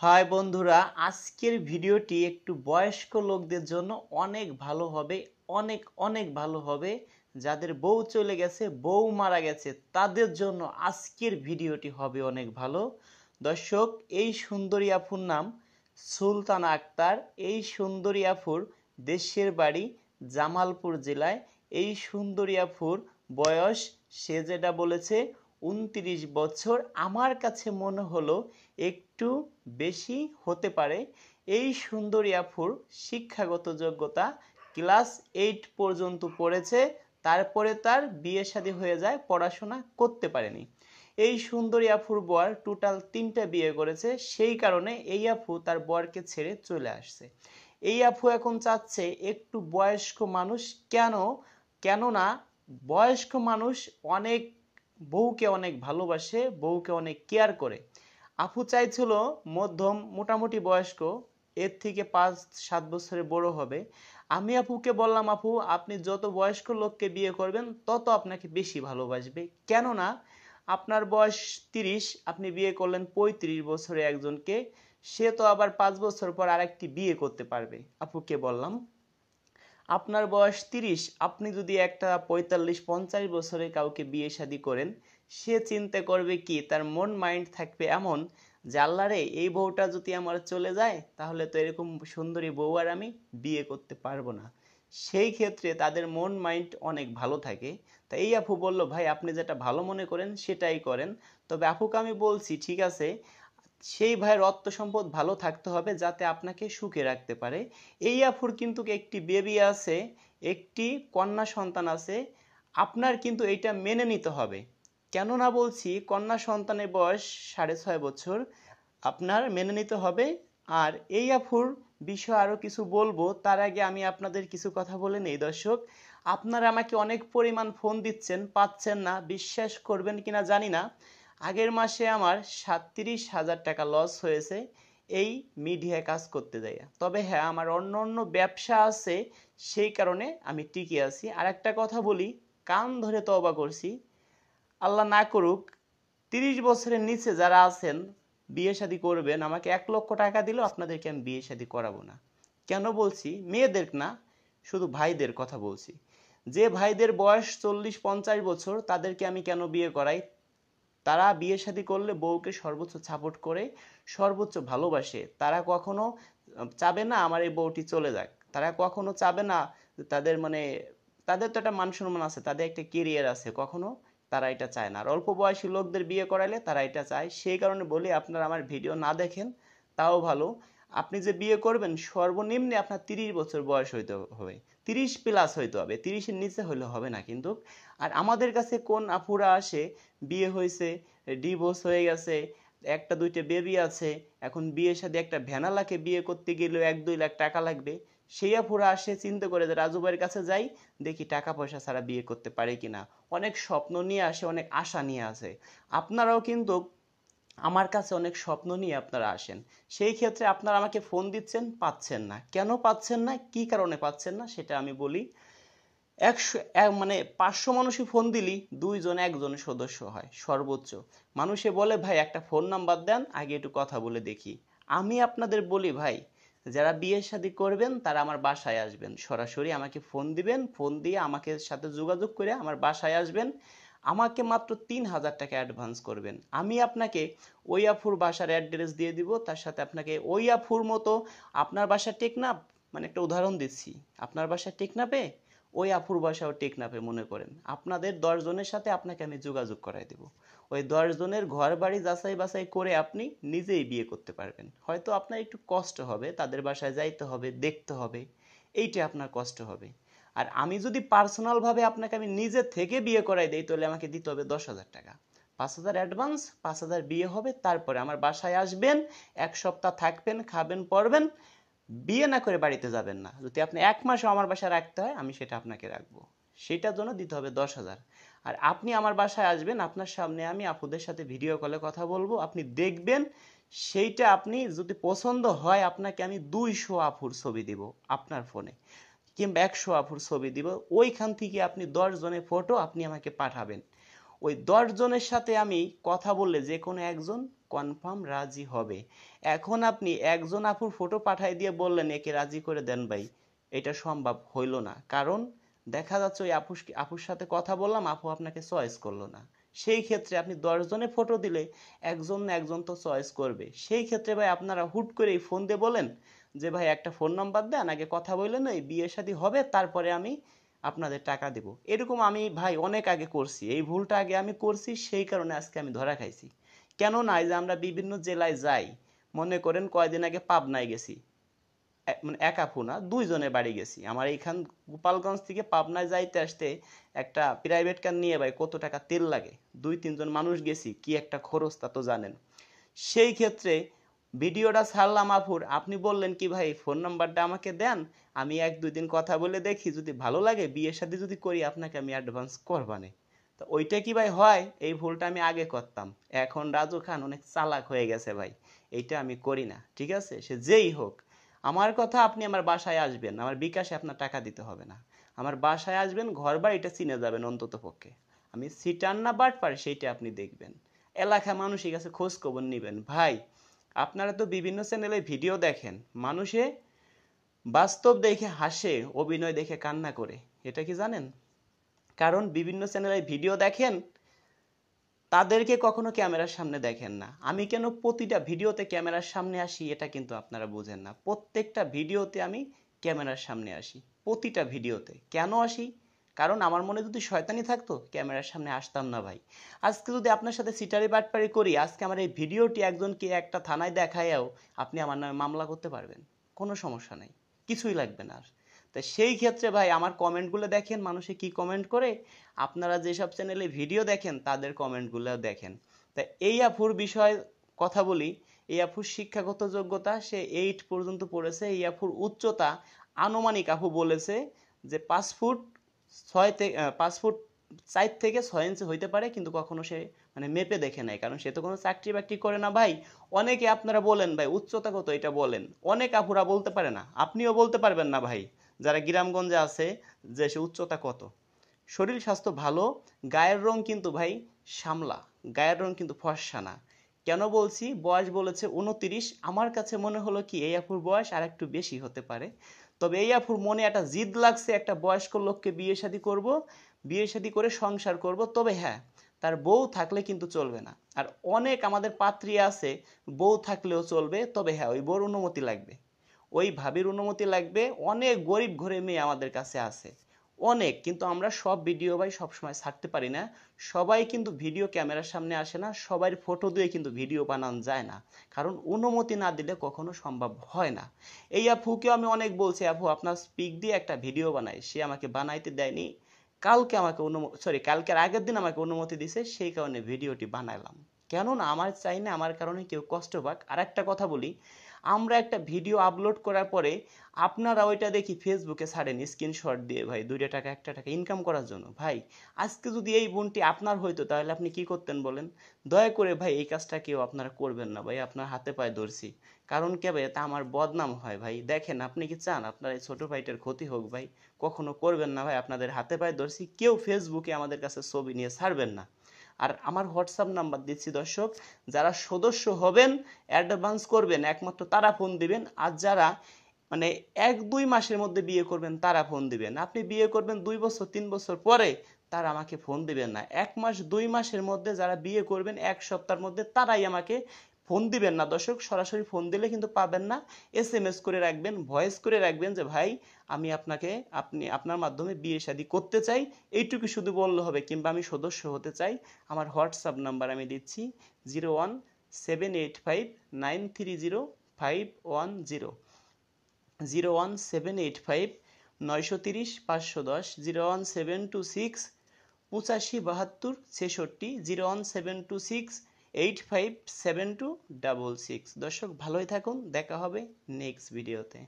High বন্ধুরা, আজকের ভিডিওটি একটু বয়স্ক লোকদের জন্য অনেক ভালো হবে। অনেক অনেক ভালো হবে। যাদের বউ চলে গেছে, বউ মারা গেছে, তাদের জন্য আজকের ভিডিওটি হবে অনেক ভালো। দর্শক, এই সুন্দরী আফুর নাম সুলতানা আক্তার। এই সুন্দরী আফুর দেশের বাড়ি জামালপুর জেলায়। এই সুন্দরী আফুর বয়স, সে যেটা বলেছে 29 বছর, আমার কাছে মনে হলো একটু বেশি হতে পারে। এই সুন্দরী আফুর শিক্ষাগত যোগ্যতা ক্লাস 8 পর্যন্ত পড়েছে, তারপরে তার বিয়ে শাদী হয়ে যায়, পড়াশোনা করতে পারেনি। এই সুন্দরী আফুর বর টোটাল 3টা বিয়ে করেছে, সেই কারণে এই আফু তার বরকে ছেড়ে চলে আসছে। এই আফু এখন চাচ্ছে একটু বয়স্ক মানুষ। কেননা বয়স্ক মানুষ অনেক বউকে অনেক ভালোবাসে, বউকে অনেক কেয়ার করে। আপু চাইছিল মধ্যম মোটামুটি বয়স্ক, এর থেকে 5-7 বছরের বড় হবে। আমি আপুকে বললাম, আপু আপনি যত বয়স্ক লোককে বিয়ে করবেন তত আপনাকে বেশি ভালোবাসবে। কেননা আপনার বয়স 30, আপনি বিয়ে করলেন 35 বছরে একজনকে, সে তো আবার 5 বছর পর আরেকটি বিয়ে করতে পারবে। আপুকে বললাম, আপনার বয়স 30, আপনি যদি একটা 45-50 বছরে কাউকে বিয়ে শাদী করেন, সে চিন্তা করবে কি, তার মন মাইন্ড থাকবে এমন যে আল্লাহ রে, এই বউটা যদি আমার চলে যায় তাহলে তো এরকম সুন্দরী বউ আর আমি বিয়ে করতে পারবো না। সেই ক্ষেত্রে তাদের মন মাইন্ড অনেক ভালো থাকে। তাই এই আপু বলল, ভাই আপনি যেটা ভালো মনে করেন সেটাই করেন। তবে আপুকে আমি বলছি, ঠিক আছে, সেই ভাইয়ের অর্থ সম্পদ ভালো থাকতে হবে যাতে আপনাকে সুখে রাখতে পারে। এই আফুর কিন্তু একটি বেবি আছে, একটি কন্যা সন্তান আছে। আপনার কিন্তু এইটা মেনে নিতে হবে। কেন না বলছি, কন্যা সন্তানের বয়স 6.5 বছর, আপনার মেনে নিতে হবে। আর এই আফুর বিষয়ে আরও কিছু বলবো, তার আগে আমি আপনাদের কিছু কথা বলে নেই। দর্শক, আপনারা আমাকে অনেক পরিমাণ ফোন দিচ্ছেন, পাচ্ছেন না। বিশ্বাস করবেন কিনা জানি না, আগের মাসে আমার 37,000 টাকা লস হয়েছে এই মিডিয়ায় কাজ করতে যাই। তবে হ্যাঁ, আমার অন্য অন্য ব্যবসা আছে, সেই কারণে আমি টিকে আছি। আর একটা কথা বলি, কান ধরে তওবা করছি, আল্লাহ না করুক 30 বছরের নিচে যারা আছেন, বিয়ে শাদী করবেন, আমাকে 1 লক্ষ টাকা দিলেও আপনাদেরকে আমি বিয়ে শাদী করাবো না। কেন বলছি, মেয়েদের না, শুধু ভাইদের কথা বলছি। যে ভাইদের বয়স 40-50 বছর, তাদেরকে আমি কেন বিয়ে করাই? তারা বিয়ে শাদী করলে বউকে সর্বোচ্চ সাপোর্ট করে, সর্বোচ্চ ভালোবাসে। তারা কখনো চাবে না আমার এই বউটি চলে যাক। তারা কখনো চাবে না, তাদের মানে তাদের তো একটা মান সম্মান আছে, তাদের একটা কেরিয়ার আছে, কখনো তারা এটা চায় না। আর অল্প বয়সী লোকদের বিয়ে করাইলে তারা এটা চায়। সেই কারণে বলি, আপনারা আমার ভিডিও না দেখেন তাও ভালো। আপনি যে বিয়ে করবেন, সর্বনিম্নে আপনার 30 বছর বয়স হইতে হবে, 30 প্লাস হইতে হবে, 30-এর নিচে হইলে হবে না কিন্তু। আর আমাদের কাছে কোন আপুরা আসে, বিয়ে হয়েছে, ডিভোর্স হয়ে গেছে, একটা দুইটা বেবি আছে, এখন বিয়ে শাদী, একটা ভ্যানালাকে বিয়ে করতে গেলেও 1-2 লাখ টাকা লাগবে, সেই আপুরা আসে চিন্তা করে যে রাজু ভাইয়ের কাছে যাই, দেখি টাকা পয়সা ছাড়া বিয়ে করতে পারে কিনা। অনেক স্বপ্ন নিয়ে আসে, অনেক আশা নিয়ে আসে। আপনারাও কিন্তু আমার কাছে অনেক স্বপ্ন নিয়ে আপনারা আসেন। সেই ক্ষেত্রে আপনারা আমাকে ফোন দিচ্ছেন, পাচ্ছেন না। কেন পাচ্ছেন না, কি কারণে পাচ্ছেন না, সেটা আমি বলি। 500 মানুষই ফোন দিলি 2 জন 1 জন সদস্য হয় সর্বোচ্চ। মানুষে বলে, ভাই একটা ফোন নাম্বার দেন, আগে একটু কথা বলে দেখি। আমি আপনাদের বলি, ভাই যারা বিয়ে শাদী করবেন তারা আমার বাসায় আসবেন, সরাসরি আমাকে ফোন দিবেন, ফোন দিয়ে আমাকে সাথে যোগাযোগ করে আমার বাসায় আসবেন। আমাকে মাত্র 3,000 টাকা অ্যাডভান্স করবেন। আমি আপনাকে ওই আফুর বাসার অ্যাড্রেস দিয়ে দিব, তার সাথে আপনাকে ওই আফুর মতো, আপনার বাসা টেকনাফ, মানে একটা উদাহরণ দিচ্ছি, আপনার বাসা টেকনাফে, ওই আফুর বাসাও টেকনাফে মনে করেন, আপনাদের 10 জনের সাথে আপনাকে আমি যোগাযোগ করাই দেব। ওই 10 জনের ঘর বাড়ি যাচাই বাছাই করে আপনি নিজেই বিয়ে করতে পারবেন। হয়তো আপনার একটু কষ্ট হবে, তাদের বাসায় যাইতে হবে, দেখতে হবে, এইটা আপনার কষ্ট হবে। আর আমি যদি পার্সোনালভাবে আপনাকে আমি নিজে থেকে বিয়ে করাই দেই, তাহলে আমাকে দিতে হবে 10,000 টাকা। 5,000 অ্যাডভান্স, 5,000 বিয়ে হবে, তারপরে আমার বাসায় আসবেন, 1 সপ্তাহ থাকবেন, খাবেন, পড়বেন, বিয়ে না করে বাড়িতে যাবেন না। যদি আপনি 1 মাসও আমার বাসায় রাখতে হয়, আমি সেটা আপনাকে রাখবো। সেটার জন্য দিতে হবে 10,000। আর আপনি আমার বাসায় আসবেন, আপনার সামনে আমি আপুদের সাথে ভিডিও কলে কথা বলবো, আপনি দেখবেন। সেইটা আপনি যদি পছন্দ হয়, আপনাকে আমি 200 আপুর ছবি দিব আপনার ফোনে, কিংবা 100 আপুর ছবি দিব। ওইখান থেকে আপনি 10 জনের ফটো আপনি আমাকে পাঠাবেন। ওই 10 জনের সাথে আমি কথা বললে যে কোনো একজন কনফার্ম রাজি হবে। এখন আপনি একজন আপুর ফটো পাঠাই দিয়ে বললেন একে রাজি করে দেন ভাই, এটা সম্ভব হইল না। কারণ দেখা যাচ্ছে ওই আপুর সাথে কথা বললাম, আপু আপনাকে চয়েস করলো না। সেই ক্ষেত্রে আপনি 10 জনের ফটো দিলে একজন না একজন তো চয়েস করবে। সেই ক্ষেত্রে ভাই আপনারা হুট করেই ফোন দিয়ে বলেন যে ভাই একটা ফোন নাম্বার দেন, আগে কথা বললেন, ওই বিয়ে শাদী হবে তারপরে আমি আপনাদের টাকা দেব। এরকম আমি ভাই অনেক আগে করছি, এই ভুলটা আগে আমি করছি, সেই কারণে আজকে আমি ধরা খাইছি। কেন নাই যে আমরা বিভিন্ন জেলায় যাই, মনে করেন কয়দিন আগে পাবনায় গেছি, মানে এক আপু না, দুইজনের বাড়ি গেছি। আমার এইখান গোপালগঞ্জ থেকে পাবনায় যাইতে আসতে একটা প্রাইভেট কার নিয়ে ভাই কত টাকা তেল লাগে, 2-3 জন মানুষ গেছি, কি একটা খরচ তা তো জানেন। সেই ক্ষেত্রে ভিডিওটা ছাড়লাম আপুর, আপনি বললেন কি ভাই ফোন নাম্বারটা আমাকে দেন, আমি 1-2 দিন কথা বলে দেখি, যদি ভালো লাগে বিয়ের সাথে যদি করি আপনাকে আমি অ্যাডভান্স করবানে। তো ওইটা কি ভাই হয়? এই ভুলটা আমি আগে করতাম। এখন রাজু খান অনেক চালাক হয়ে গেছে ভাই, এইটা আমি করি না। ঠিক আছে, সে যেই হোক, আমার কথা, আপনি আমার বাসায় আসবেন, আমার বিকাশে আপনার টাকা দিতে হবে না। আমার বাসায় আসবেন, ঘর বাড়িটা চিনে যাবেন অন্তত পক্ষে। আমি সিটার না বাটপার সেইটা আপনি দেখবেন। এলাকা মানুষের কাছে খোঁজ খবর নিবেন। ভাই আপনারা তো বিভিন্ন চ্যানেলে ভিডিও দেখেন, মানুষে বাস্তব দেখে হাসে, অভিনয় দেখে কান্না করে, এটা কি জানেন? কারণ বিভিন্ন চ্যানেলে ভিডিও দেখেন, তাদেরকে কখনো ক্যামেরার সামনে দেখেন না। আমি কেন প্রতিটা ভিডিওতে ক্যামেরার সামনে আসি এটা কিন্তু আপনারা বুঝেন না। প্রত্যেকটা ভিডিওতে আমি ক্যামেরার সামনে আসি, প্রতিটা ভিডিওতে। কেন আসি? কারণ আমার মনে যদি শয়তানি থাকতো ক্যামেরার সামনে আসতাম না ভাই। আজকে যদি আপনার সাথে সিটারি বাটপারি করি, আজকে আমার এই ভিডিওটি একজনকে একটা থানায় দেখায়ও আপনি আমার নামে মামলা করতে পারবেন, কোনো সমস্যা নেই, কিছুই লাগবে না আর। তা সেই ক্ষেত্রে ভাই আমার কমেন্টগুলো দেখেন, মানুষে কি কমেন্ট করে, আপনারা যেসব চ্যানেলে ভিডিও দেখেন তাদের কমেন্টগুলো দেখেন। তা এই আফুর বিষয়ে কথা বলি। এই আফুর শিক্ষাগত যোগ্যতা, সে 8 পর্যন্ত পড়েছে। এই আফুর উচ্চতা আনুমানিক আপু বলেছে যে 5 ফুট 6 থেকে 5 ফুট 4 থেকে 6 ইঞ্চি হইতে পারে, কিন্তু কখনো সে মানে মেপে দেখে নাই, কারণ সে তো কোনো চাকরি বাকরি করে না ভাই। অনেকে আপনারা বলেন ভাই উচ্চতা কত এটা বলেন, অনেক আপুরা বলতে পারে না, আপনিও বলতে পারবেন না ভাই, যারা গ্রামগঞ্জে আছে, যে সে উচ্চতা কত। শরীর স্বাস্থ্য ভালো, গায়ের রং কিন্তু ভাই শ্যামলা, গায়ের রং কিন্তু ফর্সা না। কেন বলছি? বয়স বলেছে 29। আমার কাছে মনে হলো কি এই আপুর বয়স আর একটু বেশি হতে পারে। তবে এই আপুর মনে একটা জিদ লাগছে, একটা বয়স্ক লোককে বিয়ে শাদী করব, বিয়ে শাদী করে সংসার করব। তবে হ্যাঁ, তার বউ থাকলে কিন্তু চলবে না। আর অনেক আমাদের পাত্রী আছে, বউ থাকলেও চলবে, তবে হ্যাঁ ওই বউর অনুমতি লাগবে, ওই ভাবির অনুমতি লাগবে। অনেক গরিব ঘরে মেয়ে আমাদের কাছে আছে, অনেক। কিন্তু আমরা সব ভিডিও ভাই সবসময় ছাড়তে পারি না। সবাই কিন্তু ভিডিও ক্যামেরার সামনে আসে না, সবার ফটো দিয়ে কিন্তু ভিডিও বানানো যায় না, কারণ অনুমতি না দিলে কখনো সম্ভব হয় না। এই আপুকে আমি অনেক বলছি, আপু আপনার স্পিক দিয়ে একটা ভিডিও বানাই, সে আমাকে বানাইতে দেয়নি। কালকে আমাকে কালকের আগের দিন আমাকে অনুমতি দিছে, সেই কারণে ভিডিওটি বানাইলাম। কেননা আমার চাই না আমার কারণে কেউ কষ্ট পাক। আর একটা কথা বলি, আমরা একটা ভিডিও আপলোড করার পরে আপনারা ওইটা দেখি ফেসবুকে ছাড়েন স্ক্রিনশট দিয়ে ভাই, 2 টাকা 1 টাকা ইনকাম করার জন্য। ভাই আজকে যদি এই বোনটি আপনার হইতো তাহলে আপনি কি করতেন বলেন? দয়া করে ভাই এই কাজটা কেউ আপনারা করবেন না ভাই, আপনার হাতে পায়ে ধরছি। কারণ কে ভাই, তা আমার বদনাম হয় ভাই। দেখেন আপনি কি চান আপনার এই ছোট ভাইটার ক্ষতি হোক? ভাই কখনো করবেন না ভাই, আপনাদের হাতে পায়ে ধরছি। কেউ ফেসবুকে আমাদের কাছে ছবি নিয়ে ছাড়বেন না। আর আমার হোয়াটসঅ্যাপ নাম্বার দিচ্ছি দর্শক, যারা সদস্য হবেন অ্যাডভান্স করবেন একমাত্র তারা ফোন দিবেন। আর যারা মানে 1-2 মাসের মধ্যে বিয়ে করবেন তারা ফোন দিবেন। আপনি বিয়ে করবেন 2 বছর 3 বছর পরে, তারা আমাকে ফোন দিবেন না। 1 মাস 2 মাসের মধ্যে যারা বিয়ে করবেন, 1 সপ্তাহের মধ্যে, তারাই আমাকে ফোন দিবেন না দর্শক। সরাসরি ফোন দিলে কিন্তু পাবেন না। এসএমএস করে রাখবেন, ভয়েস করে রাখবেন যে ভাই আমি আপনার মাধ্যমে বিয়ে শাদী করতে চাই, এইটুকু শুধু বললে হবে। কিংবা আমি সদস্য হতে চাই। আমার হোয়াটসঅ্যাপ নাম্বার আমি দিচ্ছি 01785930510, 01785930510, 01726857266, 01726857266। দর্শক ভালোই থাকুন, দেখা হবে নেক্সট ভিডিওতে।